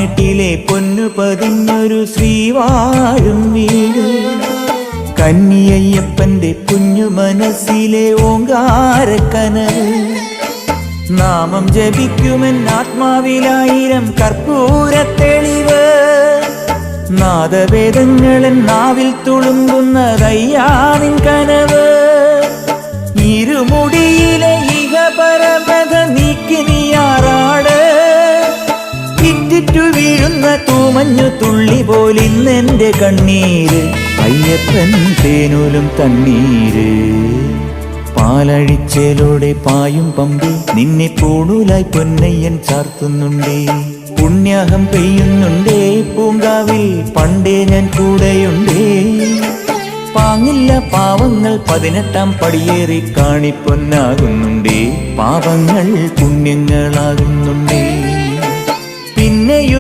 പതിനെട്ടിലെ പൊന്നു പതിഞ്ഞൊരു ശ്രീവാഴും വീട്, കന്നിയയ്യപ്പന്റെ കുഞ്ഞു മനസ്സിലെ ഓങ്കാരക്കനവ്. നാമം ജപിക്കുമെൻ ആത്മാവിലായിരം കർപ്പൂരത്തെളിവ്, നാദവേദങ്ങളൻ നാവിൽ തുളുമ്പുന്നതയ്യാനിൻ കനവ്. ഇരുമുടിയിലെ ഇഹപരമത നീക്കി നീയാറാട്, ഇറ്റിറ്റു വീഴുന്ന തൂമഞ്ഞു തുള്ളി പോലിന്നെന്റെ കണ്ണീര്, അയ്യപ്പൻ തേനൂലും തണ്ണീര്. പാലഴിച്ചേലോടെ പായും പമ്പി നിന്നെ പൂണൂലായി പൊന്നയ്യൻ ചാർത്തുന്നുണ്ടേ. പുണ്യാഹം പെയ്യുന്നുണ്ടേ പൂങ്കാവിൽ പണ്ടേ ഞാൻ കൂടെയുണ്ടേ. പാങ്ങില്ല പാവങ്ങൾ 18-ാം പടിയേറി കാണിപ്പൊന്നാകുന്നുണ്ടേ, പാപങ്ങൾ പുണ്യങ്ങളാകുന്നുണ്ടേ.